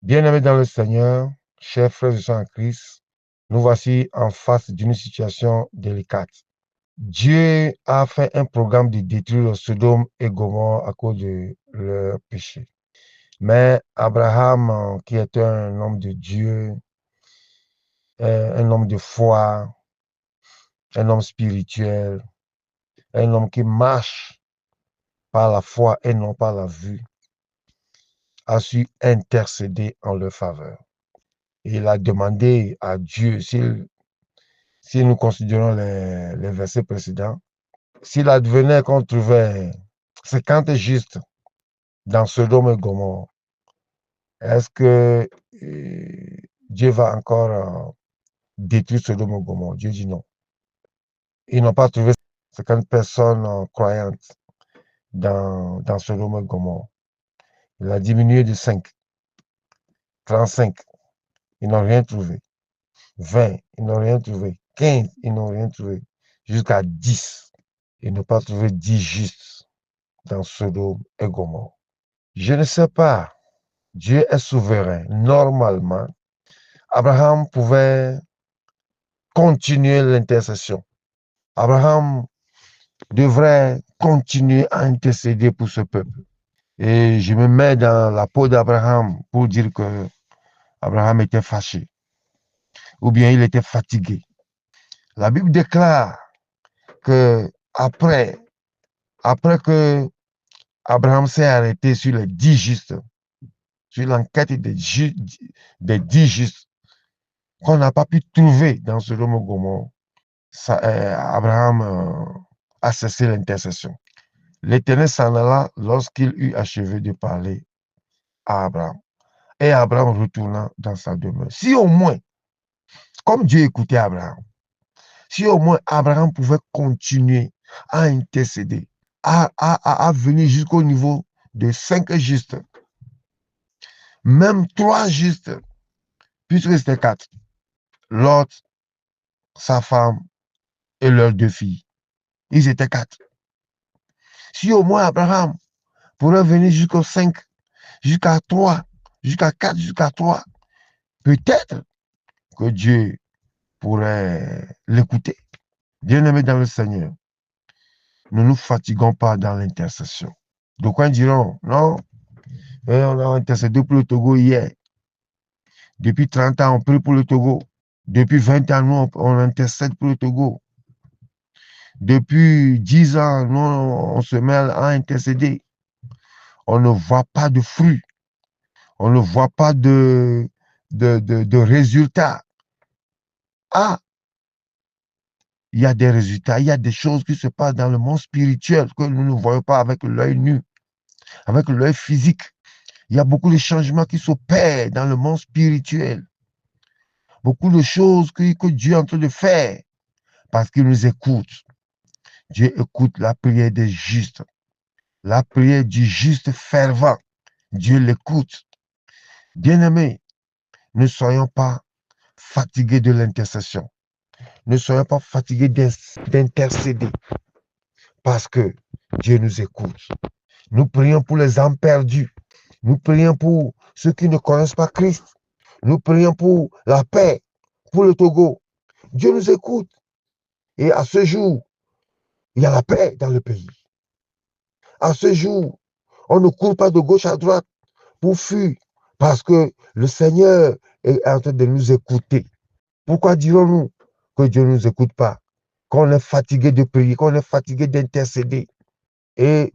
Bien-aimés dans le Seigneur, chers frères et sœurs en Christ, nous voici en face d'une situation délicate. Dieu a fait un programme de détruire Sodome et Gomorrhe à cause de leur péché. Mais Abraham, qui était un homme de Dieu, un homme de foi, un homme spirituel, un homme qui marche par la foi et non par la vue, a su intercéder en leur faveur. Et il a demandé à Dieu, si nous considérons les versets précédents, s'il advenait qu'on trouvait 50 justes dans Sodome et Gomorrhe, est-ce que Dieu va encore détruire Sodome et Gomorrhe? Dieu dit non. Ils n'ont pas trouvé 50 personnes croyantes dans Sodome et Gomorrhe. Il a diminué de 5, 35, ils n'ont rien trouvé. 20, ils n'ont rien trouvé. 15, ils n'ont rien trouvé. Jusqu'à 10, ils n'ont pas trouvé 10 justes dans Sodome et Gomorrhe. Je ne sais pas. Dieu est souverain. Normalement, Abraham pouvait continuer l'intercession. Abraham devrait continuer à intercéder pour ce peuple. Et je me mets dans la peau d'Abraham pour dire que Abraham était fâché ou bien il était fatigué. La Bible déclare que après que Abraham s'est arrêté sur les 10 justes, sur l'enquête des 10 justes, qu'on n'a pas pu trouver dans Sodome et Gomorrhe, Abraham a cessé l'intercession. L'Éternel s'en alla lorsqu'il eut achevé de parler à Abraham. Et Abraham retourna dans sa demeure. Si au moins, comme Dieu écoutait Abraham, si au moins Abraham pouvait continuer à intercéder, à venir jusqu'au niveau de 5 justes, même 3 justes, puisque c'était 4, Lot, sa femme et leurs 2 filles. Ils étaient 4. Si au moins Abraham pourrait venir jusqu'au 5, jusqu'à 3, jusqu'à 4, jusqu'à 3, peut-être que Dieu pourrait l'écouter. Bien-aimés dans le Seigneur, ne nous fatiguons pas dans l'intercession. D'aucuns diront, non, on a intercédé pour le Togo hier. Depuis 30 ans, on prie pour le Togo. Depuis 20 ans, nous, on intercède pour le Togo. Depuis 10 ans, nous, on se mêle à intercéder. On ne voit pas de fruits. On ne voit pas de résultats. Ah, il y a des résultats, il y a des choses qui se passent dans le monde spirituel que nous ne voyons pas avec l'œil nu, avec l'œil physique. Il y a beaucoup de changements qui s'opèrent dans le monde spirituel. Beaucoup de choses que Dieu est en train de faire parce qu'il nous écoute. Dieu écoute la prière des justes. La prière du juste fervent. Dieu l'écoute. Bien-aimés, ne soyons pas fatigués de l'intercession. Ne soyons pas fatigués d'intercéder parce que Dieu nous écoute. Nous prions pour les âmes perdues. Nous prions pour ceux qui ne connaissent pas Christ. Nous prions pour la paix, pour le Togo. Dieu nous écoute. Et à ce jour, il y a la paix dans le pays. À ce jour, on ne court pas de gauche à droite pour fuir parce que le Seigneur est en train de nous écouter. Pourquoi dirons-nous que Dieu ne nous écoute pas? Qu'on est fatigué de prier, qu'on est fatigué d'intercéder. Et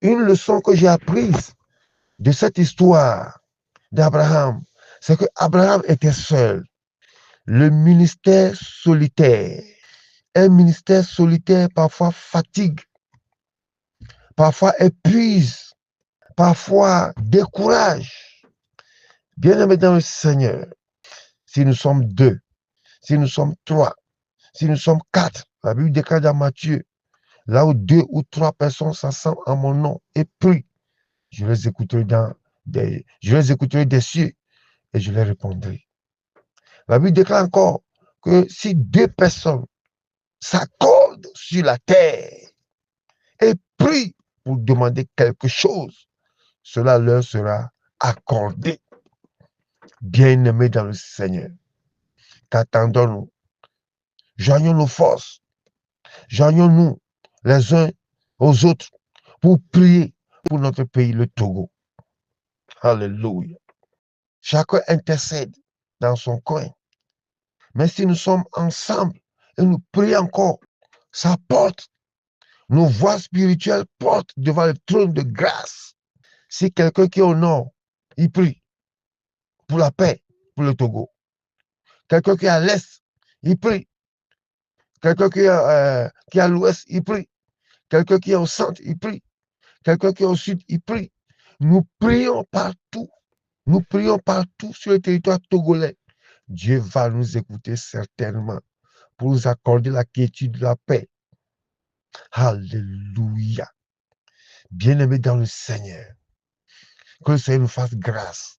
une leçon que j'ai apprise de cette histoire d'Abraham, c'est que Abraham était seul. Le ministère solitaire. Un ministère solitaire parfois fatigue, parfois épuise, parfois décourage. Bien-aimés dans le Seigneur, si nous sommes 2, si nous sommes 3, si nous sommes 4, la Bible déclare dans Matthieu, là où 2 ou 3 personnes s'assemblent en mon nom et prient, je les écouterai des cieux et je leur répondrai. La Bible déclare encore que si 2 personnes s'accordent sur la terre et prient pour demander quelque chose, cela leur sera accordé. Bien-aimés dans le Seigneur, qu'attendons-nous? Joignons nos forces, joignons-nous les uns aux autres pour prier pour notre pays, le Togo. Alléluia. Chacun intercède dans son coin. Mais si nous sommes ensemble et nous prions encore, ça porte, nos voix spirituelles portent devant le trône de grâce. Si quelqu'un qui est au nord, il prie pour la paix, pour le Togo. Quelqu'un qui est à l'est, il prie. Quelqu'un qui est à l'ouest, il prie. Quelqu'un qui est au centre, il prie. Quelqu'un qui est au sud, il prie. Nous prions partout. Nous prions partout sur le territoire togolais. Dieu va nous écouter certainement pour nous accorder la quiétude de la paix. Alléluia. Bien-aimés dans le Seigneur, que le Seigneur nous fasse grâce.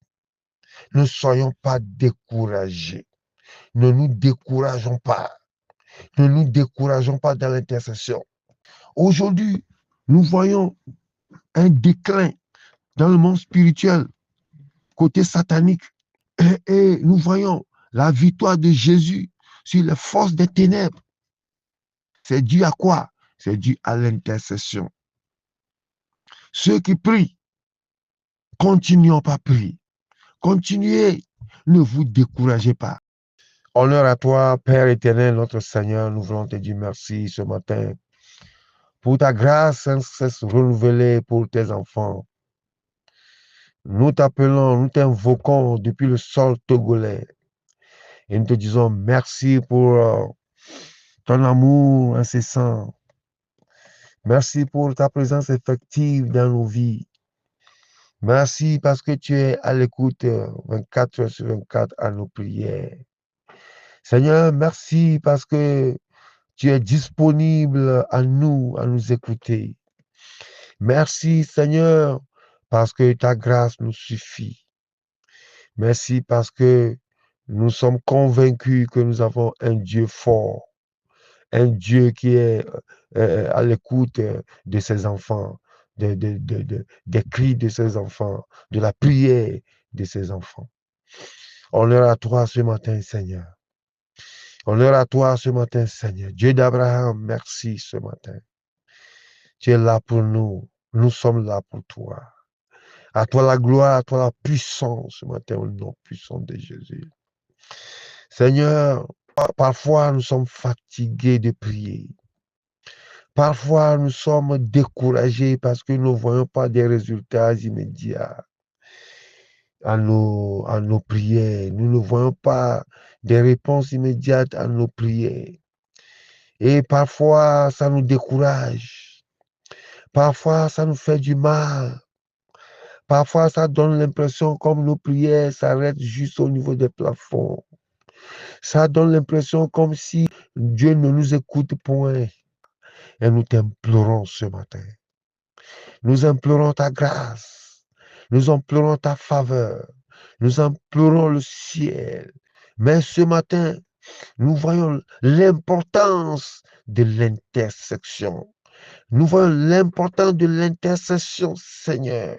Ne soyons pas découragés. Ne nous décourageons pas. Ne nous décourageons pas dans l'intercession. Aujourd'hui, nous voyons un déclin dans le monde spirituel, côté satanique. Et nous voyons la victoire de Jésus sur les forces des ténèbres. C'est dû à quoi? C'est dû à l'intercession. Ceux qui prient, continuons à prier. Continuez, ne vous découragez pas. Honneur à toi, Père éternel, notre Seigneur, nous voulons te dire merci ce matin pour ta grâce sans cesse renouvelée pour tes enfants. Nous t'appelons, nous t'invoquons depuis le sol togolais et nous te disons merci pour ton amour incessant. Merci pour ta présence effective dans nos vies. Merci parce que tu es à l'écoute 24 heures sur 24 à nos prières. Seigneur, merci parce que tu es disponible à nous écouter. Merci Seigneur parce que ta grâce nous suffit. Merci parce que nous sommes convaincus que nous avons un Dieu fort, un Dieu qui est à l'écoute de ses enfants, des cris de ses enfants, de la prière de ses enfants. Honneur à toi ce matin, Seigneur. Honneur à toi ce matin, Seigneur. Dieu d'Abraham, merci ce matin. Tu es là pour nous. Nous sommes là pour toi. À toi la gloire, à toi la puissance ce matin au nom puissant de Jésus. Seigneur, parfois nous sommes fatigués de prier. Parfois nous sommes découragés parce que nous ne voyons pas des résultats immédiats à nos prières. Nous ne voyons pas des réponses immédiates à nos prières. Et parfois ça nous décourage. Parfois ça nous fait du mal. Parfois, ça donne l'impression comme nos prières s'arrêtent juste au niveau des plafonds. Ça donne l'impression comme si Dieu ne nous écoute point. Et nous t'implorons ce matin. Nous implorons ta grâce. Nous implorons ta faveur. Nous implorons le ciel. Mais ce matin, nous voyons l'importance de l'intersection. Nous voyons l'importance de l'intercession, Seigneur.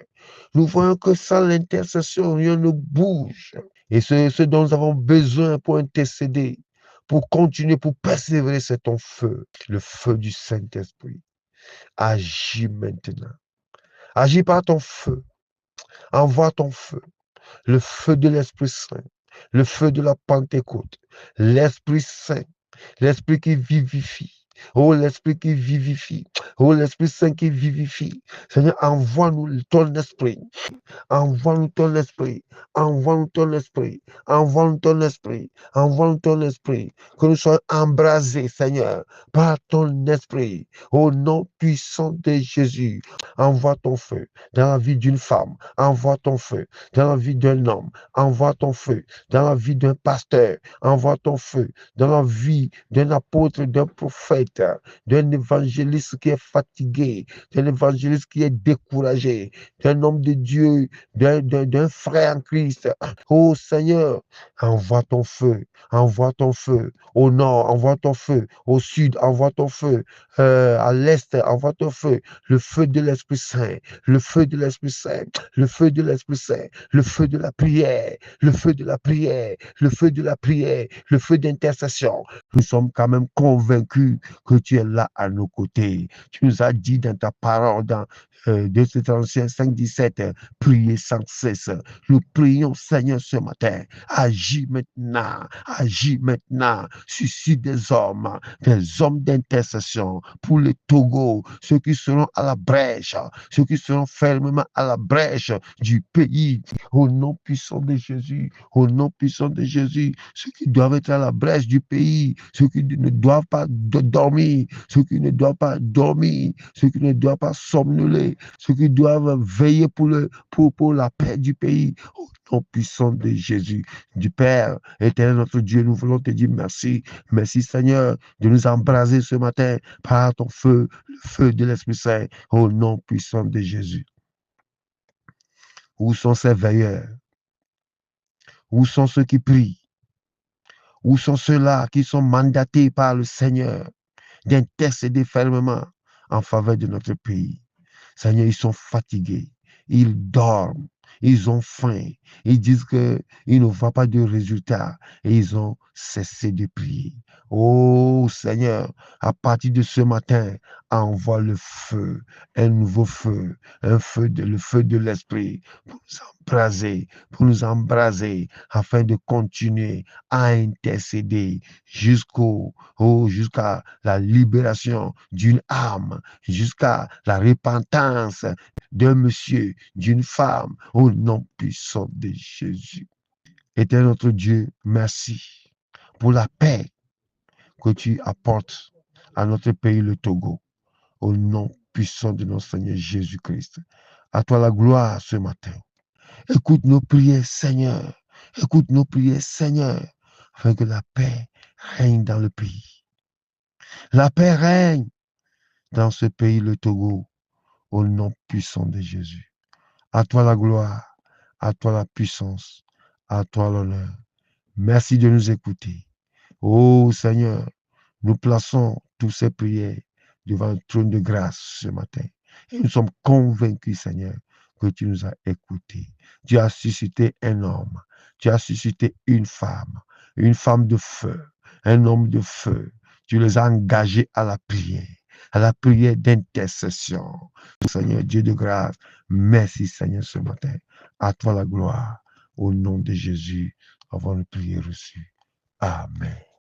Nous voyons que sans l'intercession, rien ne bouge. Et ce dont nous avons besoin pour intercéder, pour continuer, pour persévérer, c'est ton feu, le feu du Saint-Esprit. Agis maintenant. Agis par ton feu. Envoie ton feu, le feu de l'Esprit Saint, le feu de la Pentecôte, l'Esprit Saint, l'Esprit qui vivifie. Oh, l'Esprit qui vivifie. Oh, l'Esprit Saint qui vivifie. Seigneur, envoie-nous ton esprit. Envoie-nous ton esprit. Envoie-nous ton esprit. Envoie-nous ton esprit. Envoie-nous ton esprit. Que nous soyons embrasés, Seigneur, par ton esprit. Au nom puissant de Jésus. Envoie ton feu dans la vie d'une femme. Envoie ton feu dans la vie d'un homme. Envoie ton feu dans la vie d'un pasteur. Envoie ton feu dans la vie d'un apôtre, d'un prophète. prophète, d'un évangéliste qui est fatigué, d'un évangéliste qui est découragé, d'un homme de Dieu, d'un frère en Christ. Oh Seigneur, envoie ton feu. Au nord, envoie ton feu. Au sud, envoie ton feu. À l'est, envoie ton feu. Le feu de l'Esprit Saint, le feu de l'Esprit Saint, le feu de l'Esprit Saint, le feu de la prière, le feu de la prière, le feu de la prière, le feu d'intercession. Nous sommes quand même convaincus que tu es là à nos côtés. Tu nous as dit dans ta parole, dans 2 Thessaloniciens 5:17, priez sans cesse. Nous prions, Seigneur, ce matin. Agis maintenant. Suscite des hommes d'intercession pour le Togo, ceux qui seront à la brèche, ceux qui seront fermement à la brèche du pays. Au nom puissant de Jésus, au nom puissant de Jésus, ceux qui doivent être à la brèche du pays, ceux qui ne doivent pas dormir, ceux qui ne doivent pas dormir, ceux qui ne doivent pas somnoler, ceux qui doivent veiller pour la paix du pays. Au nom puissant de Jésus, du Père, éternel notre Dieu, nous voulons te dire merci. Merci Seigneur de nous embraser ce matin par ton feu, le feu de l'Esprit Saint, au nom puissant de Jésus. Où sont ces veilleurs? Où sont ceux qui prient? Où sont ceux-là qui sont mandatés par le Seigneur d'intercéder fermement en faveur de notre pays? Seigneur, ils sont fatigués, ils dorment, ils ont faim, ils disent qu'ils ne voient pas de résultat et ils ont cessé de prier. Oh Seigneur, à partir de ce matin, envoie le feu, un nouveau feu, le feu de l'Esprit pour nous embraser, afin de continuer à intercéder jusqu'à la libération d'une âme, jusqu'à la repentance d'un monsieur, d'une femme, au nom puissant de Jésus. Éternel notre Dieu, merci pour la paix que tu apportes à notre pays, le Togo, au nom puissant de notre Seigneur Jésus-Christ. À toi la gloire ce matin. Écoute nos prières, Seigneur. Écoute nos prières, Seigneur, afin que la paix règne dans le pays. La paix règne dans ce pays, le Togo, au nom puissant de Jésus. À toi la gloire, à toi la puissance, à toi l'honneur. Merci de nous écouter. Oh Seigneur, nous plaçons toutes ces prières devant le trône de grâce ce matin. Et nous sommes convaincus, Seigneur, que tu nous as écoutés. Tu as suscité un homme, tu as suscité une femme de feu, un homme de feu. Tu les as engagés à la prière d'intercession. Seigneur Dieu de grâce, merci Seigneur ce matin. À toi la gloire, au nom de Jésus, avant de prier reçue. Amen.